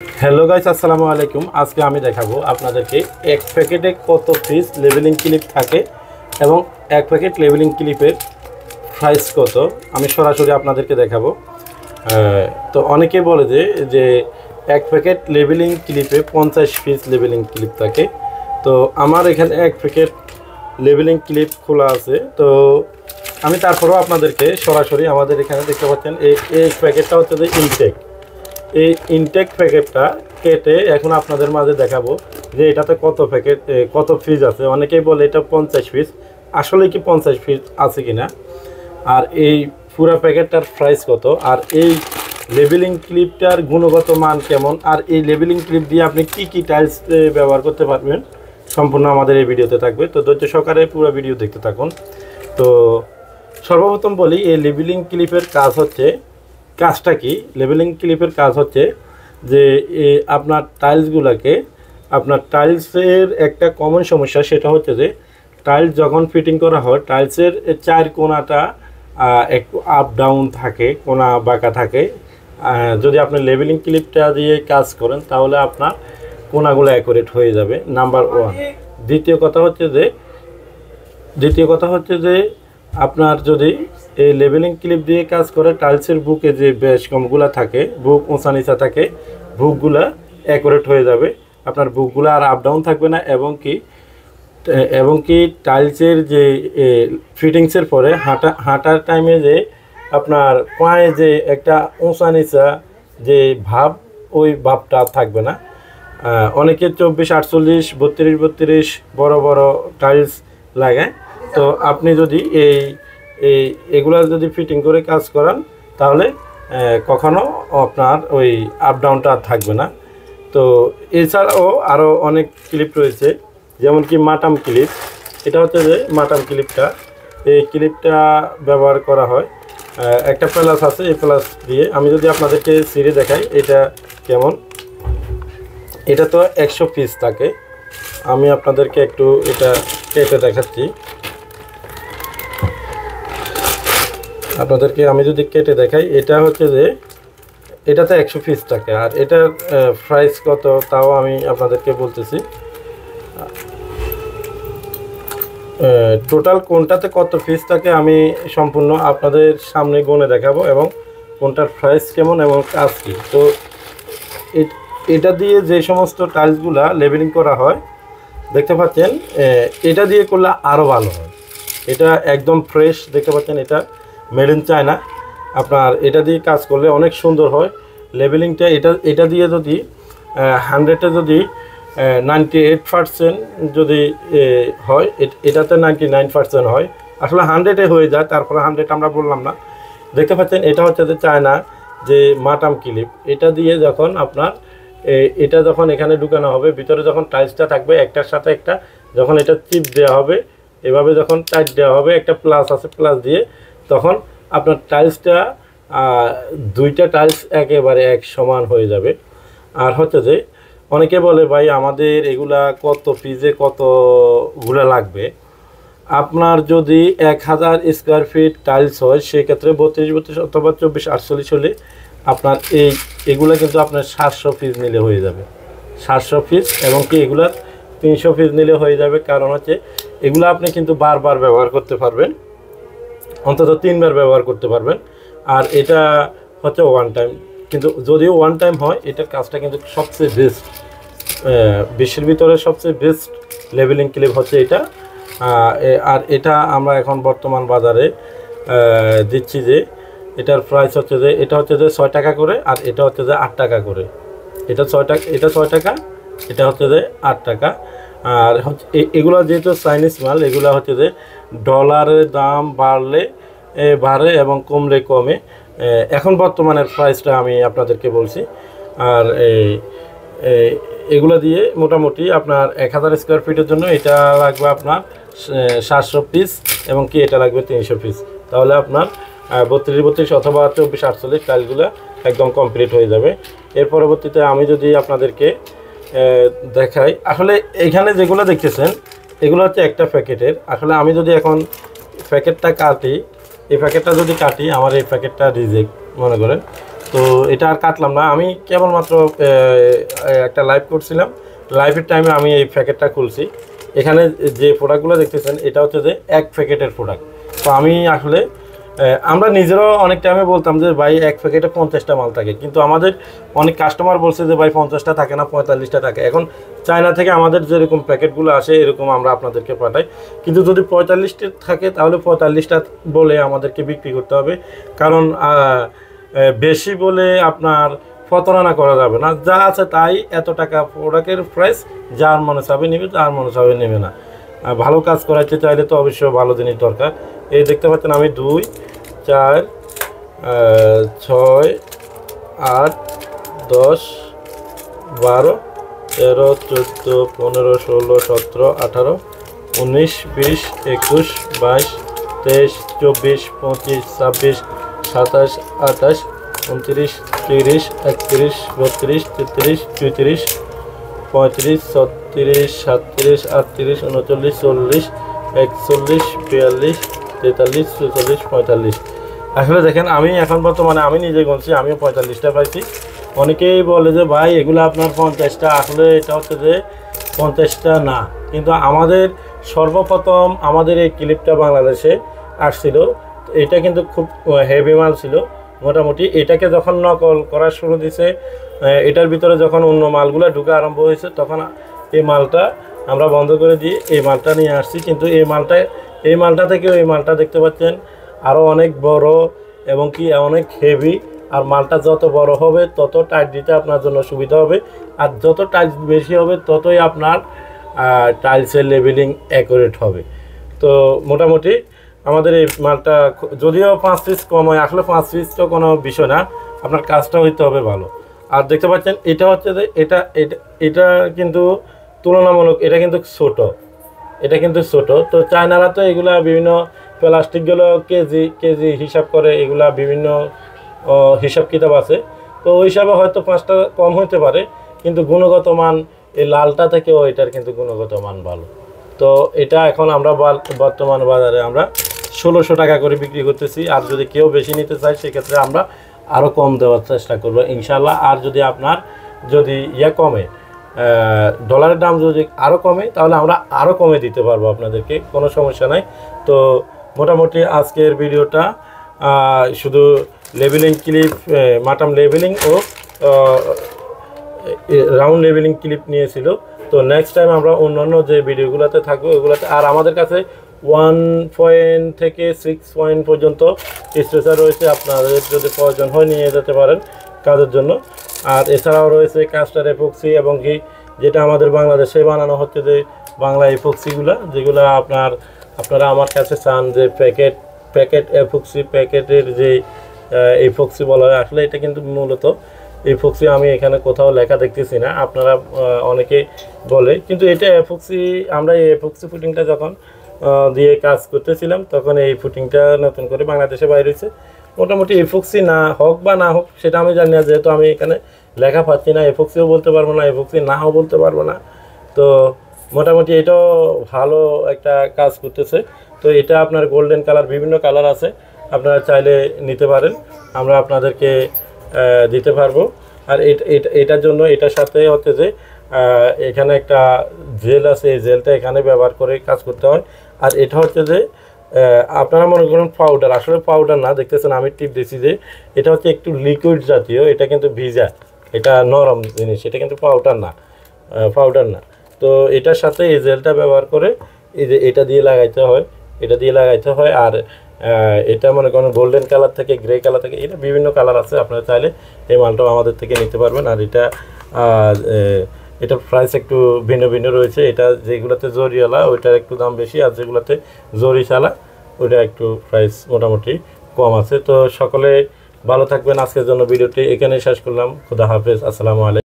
Hello guys, আসসালামু আলাইকুম। আজকে আমি দেখাবো আপনাদেরকে এক প্যাকেটে কত পিস লেবেলিং ক্লিপ থাকে এবং এক প্যাকেট লেবেলিং ক্লিপের প্রাইস কত আমি সরাসরি আপনাদেরকে দেখাবো। তো অনেকে বলে যে এক প্যাকেট লেবেলিং ক্লিপে 50 পিস লেবেলিং ক্লিপ থাকে। তো আমার এখানে এক প্যাকেট লেবেলিং ক্লিপ খোলা আছে। তো আমি তারপরেও আপনাদেরকে সরাসরি আমাদের এখানে দেখতে পাচ্ছেন এই প্যাকেটটা হচ্ছে যে ইনটেক। এই ইনটেক প্যাকেটটা কেটে এখন আপনাদের মাঝে দেখাবো যে এটাতে কত পিস আছে। অনেকেই বলে এটা 50 পিস, আসলে কি 50 পিস আছে কিনা, আর এই পুরো প্যাকেটটার প্রাইস কত, আর এই লেবেলিং ক্লিপটার গুণগত মান কেমন, আর এই লেবেলিং ক্লিপ দিয়ে আপনি কি টাইলস ব্যবহার করতে পারবেন, সম্পূর্ণ আমাদের এই ভিডিওতে থাকবে। তো ধৈর্য সহকারে পুরো ভিডিও দেখতে থাকুন। তো সর্বপ্রথম বলি, এই লেবেলিং ক্লিপের কাজটা কি। লেবেলিং ক্লিপের কাজ হচ্ছে যে আপনার টাইলসের একটা কমন সমস্যা, সেটা হচ্ছে যে টাইলস যখন ফিটিং করা হয় টাইলসের চার কোণাটা একটু আপ ডাউন থাকে, কোণা বাঁকা থাকে। যদি আপনি লেবেলিং ক্লিপটা দিয়ে কাজ করেন তাহলে আপনার কোণাগুলো অ্যাকুরেট হয়ে যাবে, নাম্বার ওয়ান। দ্বিতীয় কথা হচ্ছে যে আপনার যদি এই লেবেলিং ক্লিপ দিয়ে কাজ করে টাইলসের বুকে যে বেশ কমগুলো থাকে, বুক উঁচা নিচা থাকে, বুকগুলা অ্যাকুরেট হয়ে যাবে, আপনার বুকগুলো আর আপ ডাউন থাকবে না। এবং কি টাইলসের যে ফিটিংসের পরে হাঁটার টাইমে যে আপনার পায়ে যে একটা উঁচা নিচা যে ভাব, ওই ভাবটা থাকবে না। অনেকে 24, 48, 32 বড় বড় টাইলস লাগায়। তো আপনি যদি এগুলা যদি ফিটিং করে কাজ করান তাহলে কখনো আপনার ওই আপ ডাউনটা থাকবে না। তো এছাড়াও আরও অনেক ক্লিপ রয়েছে, যেমন কি মাটাম ক্লিপ। এটা হচ্ছে যে মাটাম ক্লিপটা, এই ক্লিপটা ব্যবহার করা হয়। একটা প্লাস আছে, এই প্লাস দিয়ে আমি যদি আপনাদেরকে সিঁড়ি দেখাই এটা কেমন। এটা তো 100 পিস থাকে। আমি আপনাদেরকে একটু এটা কেটে দেখাচ্ছি। আপনাদেরকে আমি যদি কেটে দেখাই, এটা হচ্ছে যে এটাতে 100 পিস থাকে, আর এটার প্রাইস কত তাও আমি আপনাদেরকে বলতেছি। টোটাল কোনটাতে কত পিস থাকে আমি সম্পূর্ণ আপনাদের সামনে গুনে দেখাবো, এবং কোনটার প্রাইস কেমন এবং কাজ কী। তো এটা দিয়ে যে সমস্ত টাইলসগুলা লেবেলিং করা হয় দেখতে পাচ্ছেন, এটা দিয়ে করলে আরও ভালো হয়। এটা একদম ফ্রেশ, দেখতে পাচ্ছেন এটা মেড ইন চায়না। আপনার এটা দিয়ে কাজ করলে অনেক সুন্দর হয় লেবেলিংটা। এটা দিয়ে যদি 100-এ যদি 98% যদি হয়, এটাতে 99% হয়। আসলে 100-এ হয়ে যায়, তারপরে 100 আমরা বললাম না। দেখতে পাচ্ছেন এটা হচ্ছে যে চায়না যে মাটাম ক্লিপ। এটা দিয়ে যখন আপনার এটা যখন এখানে ঢুকানো হবে, ভিতরে যখন টাইলসটা থাকবে একটার সাথে একটা, যখন এটা চিপ দেওয়া হবে, এভাবে যখন টাইট দেওয়া হবে, একটা প্লাস আছে, প্লাস দিয়ে তখন আপনার টাইলসটা দুইটা টাইলস একেবারে এক সমান হয়ে যাবে। আর হচ্ছে যে অনেকে বলে ভাই আমাদের এগুলা কত পিসে কতগুলা লাগবে। আপনার যদি 1000 স্কোয়ার ফিট টাইলস হয় সেক্ষেত্রে 32 অথবা 24, 48 হলে আপনার এগুলা কিন্তু আপনার 700 পিস নিলে হয়ে যাবে, 700 পিস। এবং কি এগুলা 300 পিস নিলে হয়ে যাবে। কারণ হচ্ছে এগুলো আপনি কিন্তু বারবার ব্যবহার করতে পারবেন, অন্তত 3 বার ব্যবহার করতে পারবেন। আর এটা হচ্ছে ওয়ান টাইম, কিন্তু যদিও ওয়ান টাইম হয়, এটার কাজটা কিন্তু সবচেয়ে বেস্ট, বিশ্বের ভিতরে সবচেয়ে বেস্ট লেবেলিং ক্লিপ হচ্ছে এটা। আর এটা আমরা এখন বর্তমান বাজারে দিচ্ছি যে এটার প্রাইস হচ্ছে যে এটা হচ্ছে যে 6 টাকা করে, আর এটা হচ্ছে যে 8 টাকা করে। এটা 6 টাকা, এটা হচ্ছে যে 8 টাকা। আর হচ্ছে এগুলো যেহেতু চাইনিজ মাল, এগুলো হচ্ছে যে ডলারের দাম বাড়ে এবং কমলে কমে। এখন বর্তমানের প্রাইসটা আমি আপনাদেরকে বলছি। আর এগুলো দিয়ে মোটামুটি আপনার 1000 স্কোয়ার ফিটের জন্য এটা লাগবে আপনার 700 পিস, এবং কি এটা লাগবে 300 পিস। তাহলে আপনার 32 অথবা 24, 48 টাইলগুলো একদম কমপ্লিট হয়ে যাবে। এর পরবর্তীতে আমি যদি আপনাদেরকে দেখাই, আসলে এখানে যেগুলো দেখতেছেন এগুলো হচ্ছে একটা প্যাকেটের। আসলে আমি যদি এখন প্যাকেটটা কাটি, এই প্যাকেটটা যদি কাটি, আমার এই প্যাকেটটা রিজেক্ট মনে করেন, তো এটা আর কাটলাম না, আমি কেবলমাত্র একটা লাইভ করছিলাম, লাইভের টাইমে আমি এই প্যাকেটটা খুলছি। এখানে যে প্রোডাক্টগুলো দেখতেছেন এটা হচ্ছে যে 1 প্যাকেটের প্রোডাক্ট। তো আমি আসলে আমরা নিজেরাও অনেক টাইমে বলতাম যে ভাই 1 প্যাকেটে 50টা মাল থাকে, কিন্তু আমাদের অনেক কাস্টমার বলছে যে ভাই 50টা থাকে না, 45টা থাকে। এখন চায়না থেকে আমাদের যেরকম প্যাকেটগুলো আসে এরকম আমরা আপনাদেরকে পাঠাই, কিন্তু যদি 45টা থাকে তাহলে 45টা বলে আমাদেরকে বিক্রি করতে হবে, কারণ বেশি বলে আপনার প্রতারণা করা যাবে না। যা আছে তাই, এত টাকা প্রোডাক্টের প্রাইস, যার মনে চাবে নেবে, যার মনে চাবে নেবে না। ভালো কাজ করাইতে চাইলে তো অবশ্যই ভালো জিনিস দরকার। এই দেখতে পাচ্ছেন আমি 2, 4, 6, 8, 10, 12, 13, 14, 15, 16, 17, 18, 19, 20, 21, 22, 23, 24, 25, 26, 27, 28, 29, 30, 31, 32, 33, 34, 35, 36, 37, 38, 39, 40, 41, 42, 43, 44, 45। আসলে দেখেন আমি এখন বর্তমানে আমি নিজে গুনছি, আমিও 45টা পাইছি। অনেকেই বলে যে ভাই এগুলো আপনার 50টা, আসলে এটা হচ্ছে যে 50টা না, কিন্তু আমাদের সর্বপ্রথম আমাদের এই ক্লিপটা বাংলাদেশে আসছিল। এটা কিন্তু খুব হেভি মাল ছিল মোটামুটি। এটাকে যখন নকল করা শুরু দিছে, এটার ভিতরে যখন অন্য মালগুলো ঢুকে আরম্ভ হয়েছে, তখন এই মালটা আমরা বন্ধ করে দিয়ে এই মালটা নিয়ে আসছি। কিন্তু এই মালটা থেকেও এই মালটা দেখতে পাচ্ছেন আরও অনেক বড় এবং কি অনেক হেভি। আর মালটা যত বড় হবে তত টাইট দিতে আপনার জন্য সুবিধা হবে, আর যত টাইট বেশি হবে ততই আপনার টাইলসের লেবেলিং অ্যাকুরেট হবে। তো মোটামুটি আমাদের এই মালটা যদিও 5 পিস কম হয়, আসলে 5 পিস তো কোনো বিষয় না, আপনার কাজটা হইতে হবে ভালো। আর দেখতে পাচ্ছেন এটা হচ্ছে যে এটা কিন্তু তুলনামূলক এটা কিন্তু ছোট। তো চায়নারা তো এগুলা বিভিন্ন প্লাস্টিকগুলো কেজি হিসাব করে, এগুলা বিভিন্ন হিসাব কিতাব আছে। তো ওই হিসাবে হয়তো 5টা কম হতে পারে, কিন্তু গুণগত মান এই লালটা থেকেও এটার কিন্তু গুণগত মান ভালো। তো এটা এখন আমরা বর্তমান বাজারে আমরা 1600 টাকা করে বিক্রি করতেছি। আর যদি কেউ বেশি নিতে চায় সেক্ষেত্রে আমরা আরও কম দেওয়ার চেষ্টা করবো ইনশাল্লাহ। আর যদি আপনার কমে, ডলারের দাম যদি আরও কমে, তাহলে আমরা আরও কমে দিতে পারবো আপনাদেরকে, কোনো সমস্যা নাই। তো মোটামুটি আজকের ভিডিওটা শুধু লেবেলিং ক্লিপ, মাটাম লেবেলিং ও রাউন্ড লেবেলিং ক্লিপ নিয়েছিল। তো নেক্সট টাইম আমরা অন্যান্য যে ভিডিওগুলোতে থাকবো ওগুলোতে, আর আমাদের কাছে 1 পয়েন্ট থেকে 6 পয়েন্ট পর্যন্ত স্ট্রেচার রয়েছে, আপনাদের যদি প্রয়োজন হয় নিয়ে যেতে পারেন কাজের জন্য। আর এছাড়াও রয়েছে কাস্টার এপক্সি, এবং কি যেটা আমাদের বাংলাদেশে বানানো হচ্ছে যে বাংলা এপক্সিগুলো, যেগুলো আপনারা আমার কাছে চান যে প্যাকেট এপক্সি, প্যাকেটের যে এপক্সি বলা হয়, আসলে এটা কিন্তু মূলত এপক্সি আমি এখানে কোথাও লেখা দেখতেছি না, আপনারা অনেকে বলে, কিন্তু এটা এপক্সি। আমরা এই এপক্সি ফুটিংটা যখন দিয়ে কাজ করতেছিলাম তখন এই ফুটিংটা নতুন করে বাংলাদেশে বাইরে হয়েছে। মোটামুটি এপক্সি না হোক বা না হোক সেটা আমি জানি না, যেহেতু আমি এখানে লেখা পাচ্ছি না, এপক্সিও বলতে পারবো না, এপক্সি নাও বলতে পারবো না। তো মোটামুটি এটাও ভালো একটা কাজ করতেছে। তো এটা আপনার গোল্ডেন কালার, বিভিন্ন কালার আছে, আপনারা চাইলে নিতে পারেন, আমরা আপনাদেরকে দিতে পারবো। আর এটার জন্য এটার সাথে হচ্ছে যে এখানে একটা জেল আছে, এই জেলটা এখানে ব্যবহার করে কাজ করতে হয়। আর এটা হচ্ছে যে আপনারা মনে করুন পাউডার, আসলে পাউডার না, দেখতেছেন আমি টিপ দিচ্ছি যে এটা হচ্ছে একটু লিকুইড জাতীয়, এটা কিন্তু ভিজা, এটা নরম জিনিস, এটা কিন্তু পাউডার না। তো এটার সাথে এই জেলটা ব্যবহার করে এই যে এটা দিয়ে লাগাইতে হয়। আর এটা মনে করেন গোল্ডেন কালার থেকে গ্রে কালার থেকে, এটা বিভিন্ন কালার আছে, আপনারা চাইলে এই মালটাও আমাদের থেকে নিতে পারবেন। আর এটা প্রাইস একটু ভিন্ন রয়েছে, এটা যেগুলোতে জরিওয়ালা ওইটার একটু দাম বেশি, আর যেগুলোতে জরি চালা ওইটা একটু প্রাইস মোটামুটি কম আছে। তো সকলে ভালো থাকবেন, আজকের জন্য ভিডিওটি এখানে শেষ করলাম। খুদা হাফেজ, আসসালামু আলাইকুম।